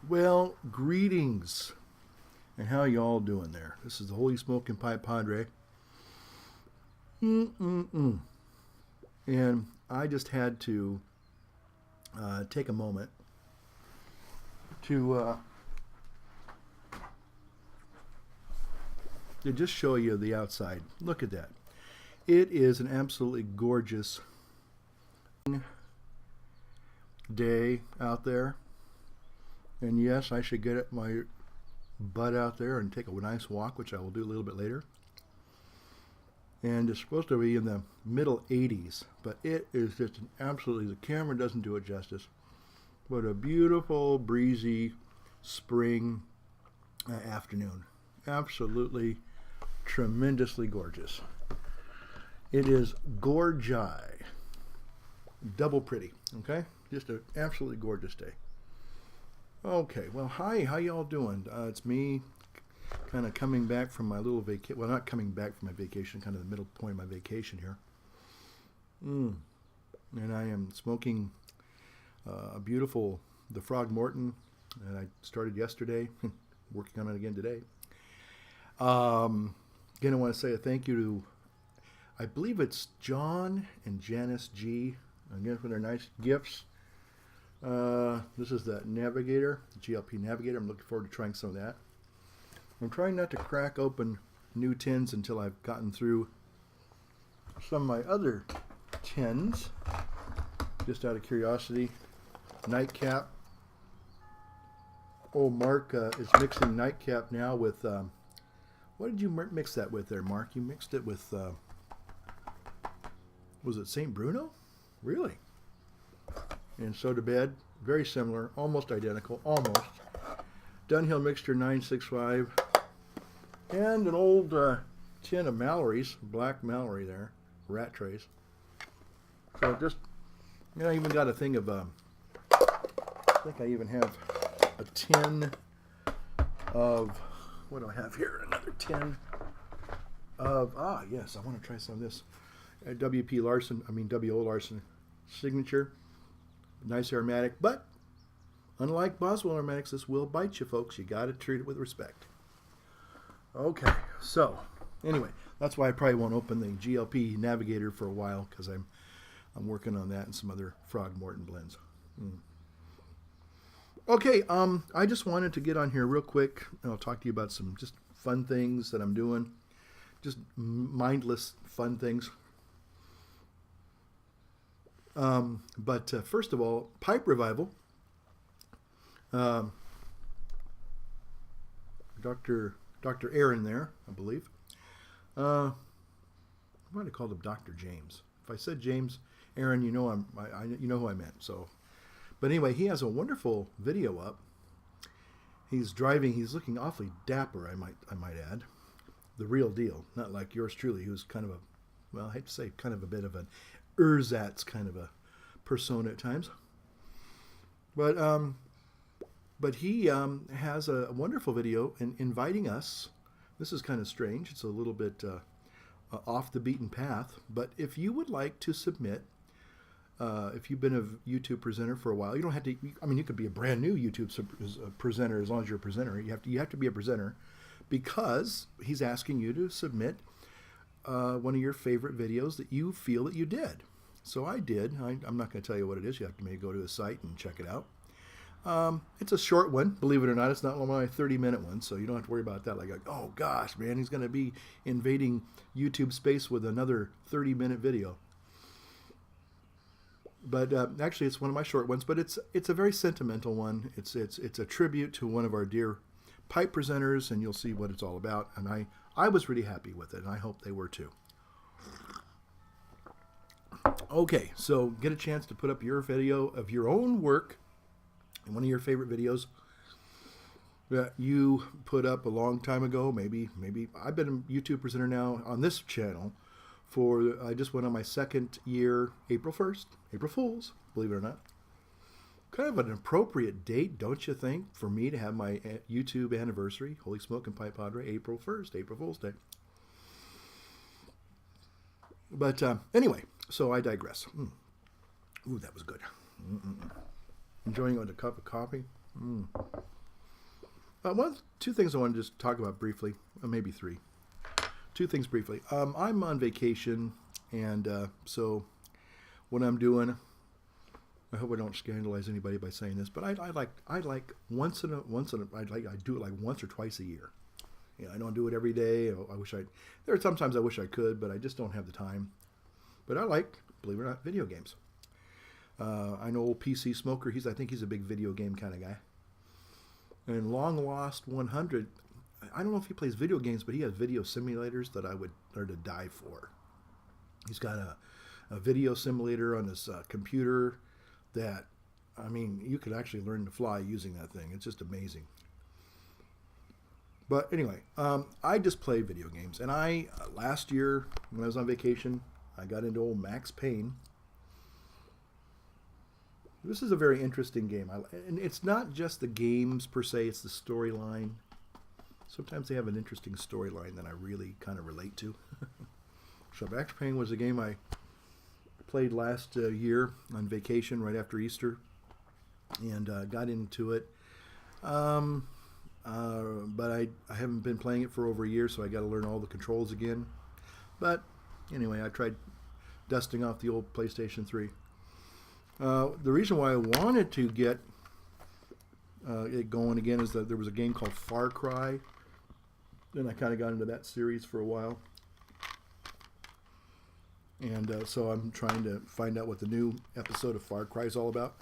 Well, greetings, and how y'all doing there? This is the Holy Smoking Pipe Padre. And I just had to take a moment to just show you the outside. Look at that. It is an absolutely gorgeous day out there. And yes, I should get my butt out there and take a nice walk, which I will do a little bit later. And it's supposed to be in the middle 80s, but it is just an absolutely, the camera doesn't do it justice. What a beautiful, breezy spring afternoon. Absolutely tremendously gorgeous. It is gorgi. Double pretty, okay? Just an absolutely gorgeous day. Okay, well, hi, how y'all doing? It's me, kind of coming back from my little vacation. Well, not coming back from my vacation, kind of the middle point of my vacation here. And I am smoking a beautiful, the Frog Morton, and I started yesterday, working on it again today. Again, I want to say a thank you to, I believe it's John and Janice G, again for their nice gifts. This is the Navigator, GLP Navigator. I'm looking forward to trying some of that. I'm trying not to crack open new tins until I've gotten through some of my other tins, just out of curiosity. Nightcap. Oh, Mark is mixing Nightcap now with, what did you mix that with there, Mark? You mixed it with, was it St. Bruno? Really? And Soda Bed, very similar, almost identical, almost. Dunhill Mixture 965, and an old tin of Mallory's, black Mallory there, rat trays. So just, I even got a thing of, I think I even have a tin of, what do I have here? Another tin of, yes, I want to try some of this. W.O. Larson signature. Nice aromatic, but unlike Boswell aromatics, this will bite you, folks. You got to treat it with respect. Okay, so anyway, that's why I probably won't open the GLP Navigator for a while, because I'm working on that and some other Frog Morton blends. Okay, I just wanted to get on here real quick, and I'll talk to you about some just fun things that I'm doing, just mindless fun things. But first of all, Pipe Revival. Dr. Aaron there, I believe. I might have called him Dr. James. If I said James Aaron, you know you know who I meant. So, but anyway, he has a wonderful video up. He's driving. He's looking awfully dapper. I might add, the real deal, not like yours truly, who's kind of a, well, I hate to say, kind of a bit of an ersatz kind of a persona at times. But he has a wonderful video inviting us. This is kind of strange. It's a little bit off the beaten path. But if you would like to submit, if you've been a YouTube presenter for a while, you don't have to. I mean, you could be a brand new YouTube presenter as long as you're a presenter. You have to be a presenter, because he's asking you to submit one of your favorite videos that you feel that you did. So I did. I'm not going to tell you what it is. You have to maybe go to his site and check it out. It's a short one, believe it or not. It's not one of my 30-minute ones, so you don't have to worry about that. Like, oh gosh, man, he's going to be invading YouTube space with another 30-minute video. But actually, it's one of my short ones. But it's a very sentimental one. It's a tribute to one of our dear pipe presenters, and you'll see what it's all about. And I was really happy with it, and I hope they were too. Okay, so get a chance to put up your video of your own work, and one of your favorite videos that you put up a long time ago. Maybe I've been a YouTube presenter now on this channel for, I just went on my second year, April 1st, April Fool's, believe it or not. Kind of an appropriate date, don't you think, for me to have my YouTube anniversary, Holy Smoking Pipe Padre, April 1st, April Fool's Day. But anyway, so I digress. Ooh, that was good. Enjoying it with a cup of coffee. Two things I want to just talk about briefly, maybe three. Two things briefly. I'm on vacation, and so what I'm doing, I hope I don't scandalize anybody by saying this, but I like I do it like once or twice a year. You know, I don't do it every day. There are sometimes I wish I could, but I just don't have the time. But I like, believe it or not, video games. I know old PC Smoker. I think he's a big video game kind of guy. And Long Lost 100, I don't know if he plays video games, but he has video simulators that I would learn to die for. He's got a video simulator on his computer that, I mean, you could actually learn to fly using that thing. It's just amazing. But anyway, I just play video games. And last year, when I was on vacation, I got into old Max Payne. This is a very interesting game. And it's not just the games per se, it's the storyline. Sometimes they have an interesting storyline that I really kind of relate to. So Max Payne was a game I played last year on vacation right after Easter. And got into it. But I haven't been playing it for over a year, so I got to learn all the controls again. But anyway, I tried dusting off the old PlayStation 3. The reason why I wanted to get it going again is that there was a game called Far Cry, and I kind of got into that series for a while. And so I'm trying to find out what the new episode of Far Cry is all about.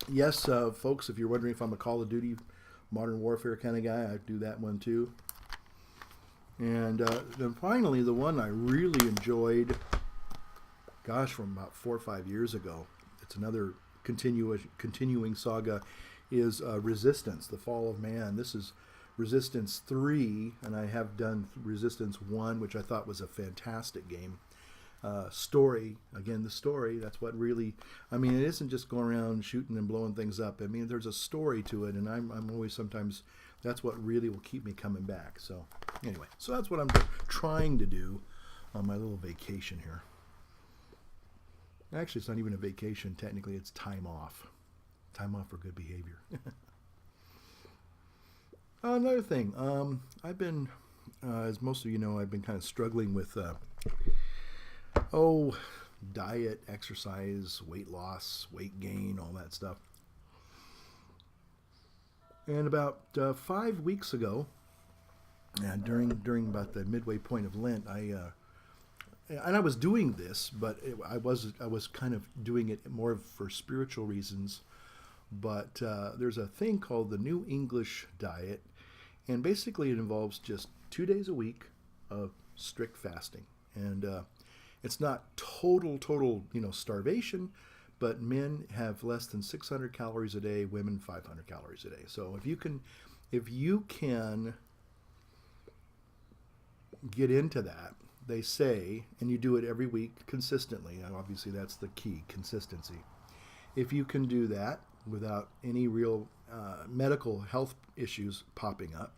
Yes, folks, if you're wondering if I'm a Call of Duty Modern Warfare kind of guy, I do that one too. And then finally, the one I really enjoyed, gosh, from about 4 or 5 years ago, it's another continuing saga, is Resistance, The Fall of Man. This is Resistance 3, and I have done Resistance 1, which I thought was a fantastic game. Story, again, the story, that's what really, I mean, it isn't just going around shooting and blowing things up. I mean, there's a story to it, and I'm always sometimes, that's what really will keep me coming back. So anyway, so that's what I'm trying to do on my little vacation here. Actually, it's not even a vacation. Technically, it's time off. Time off for good behavior. Another thing, I've been, as most of you know, I've been kind of struggling with diet, exercise, weight loss, weight gain, all that stuff. And about 5 weeks ago, during about the midway point of Lent, I was doing this, but I was kind of doing it more for spiritual reasons. But there's a thing called the New English diet, and basically it involves just 2 days a week of strict fasting. And it's not total, starvation, but men have less than 600 calories a day, women 500 calories a day. So if you can get into that, they say, and you do it every week consistently, and obviously that's the key, consistency. If you can do that without any real medical health issues popping up,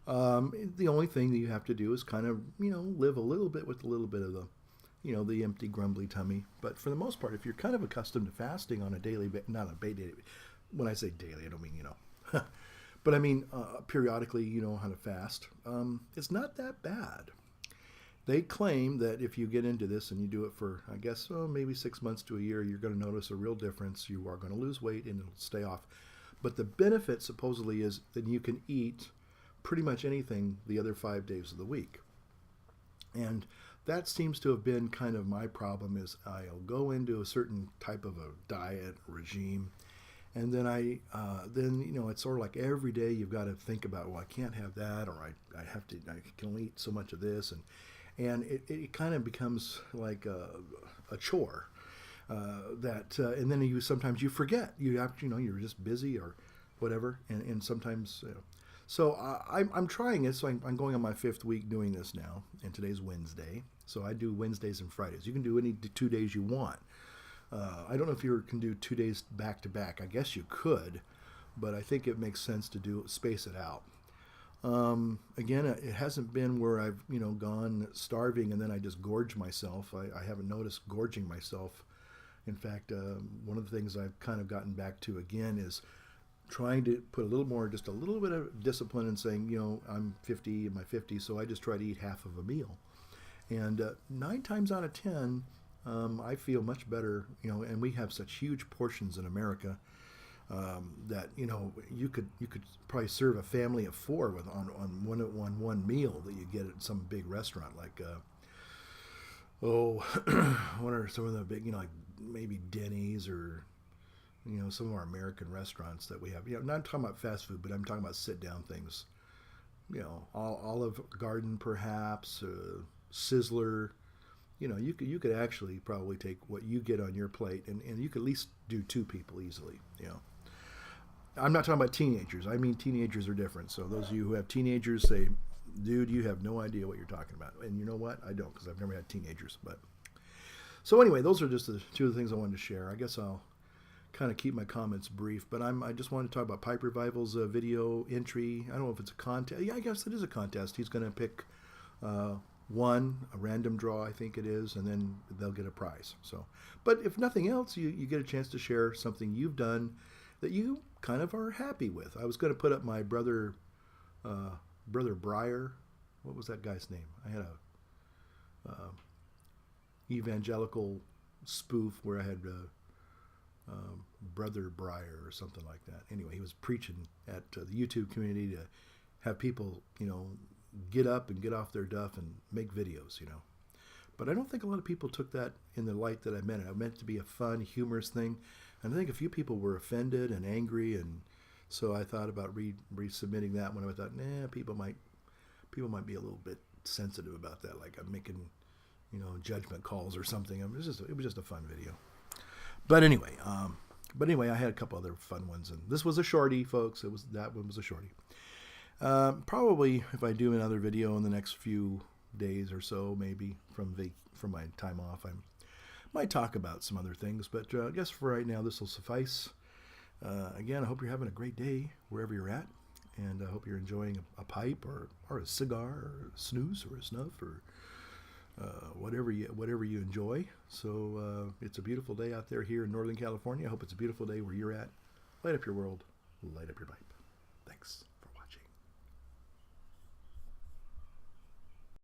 the only thing that you have to do is kind of, live a little bit with a little bit of the empty, grumbly tummy. But for the most part, if you're kind of accustomed to fasting on a daily, when I say daily, I don't mean, but I mean periodically, you know how to fast. It's not that bad. They claim that if you get into this and you do it for, I guess, maybe 6 months to a year, you're going to notice a real difference. You are going to lose weight and it'll stay off. But the benefit supposedly is that you can eat pretty much anything the other 5 days of the week. And that seems to have been kind of my problem, is I'll go into a certain type of a diet regime, and then it's sort of like every day you've got to think about, well, I can't have that, or I can only eat so much of this, and it kind of becomes like a chore and then sometimes you forget, you're just busy or whatever, and sometimes. So I'm trying it. So I'm going on my 5th week doing this now, and today's Wednesday. So I do Wednesdays and Fridays. You can do any 2 days you want. I don't know if you can do 2 days back to back. I guess you could, but I think it makes sense to space it out. Again, it hasn't been where I've gone starving and then I just gorge myself. I haven't noticed gorging myself. In fact, one of the things I've kind of gotten back to again is trying to put a little more, just a little bit of discipline in saying, I'm 50 in my 50s, so I just try to eat half of a meal. And 9 times out of 10, I feel much better, and we have such huge portions in America that you could probably serve a family of 4 with on one meal that you get at some big restaurant like what are some of the big like maybe Denny's or some of our American restaurants that we have. Not talking about fast food, but I'm talking about sit down things. Olive Garden perhaps, Sizzler. You could actually probably take what you get on your plate and you could at least do 2 people easily. I'm not talking about teenagers. I mean, teenagers are different. So those of you who have teenagers say, dude, you have no idea what you're talking about. And you know what? I don't, because I've never had teenagers. But so anyway, those are just the 2 of the things I wanted to share. I guess I'll kind of keep my comments brief, but I just wanted to talk about Pipe Revival's video entry. I don't know if it's a contest. Yeah, I guess it is a contest. He's going to pick a random draw, I think it is, and then they'll get a prize. So, but if nothing else, you get a chance to share something you've done that you kind of are happy with. I was going to put up my brother Breyer. What was that guy's name? I had a evangelical spoof where I had Brother Breyer or something like that. Anyway, he was preaching at the YouTube community to have people, get up and get off their duff and make videos, But I don't think a lot of people took that in the light that I meant it. I meant it to be a fun, humorous thing. And I think a few people were offended and angry, and so I thought about resubmitting that one. I thought, people might be a little bit sensitive about that, like I'm making, judgment calls or something. It was just a fun video. But anyway, I had a couple other fun ones, and this was a shorty, folks. That one was a shorty. Probably if I do another video in the next few days or so, maybe from my time off, I might talk about some other things. But I guess for right now, this will suffice. Again, I hope you're having a great day wherever you're at, and I hope you're enjoying a pipe or a cigar or a snooze or a snuff or whatever you enjoy. So it's a beautiful day out there here in Northern California. I hope it's a beautiful day where you're at. Light up your world, light up your pipe. Thanks.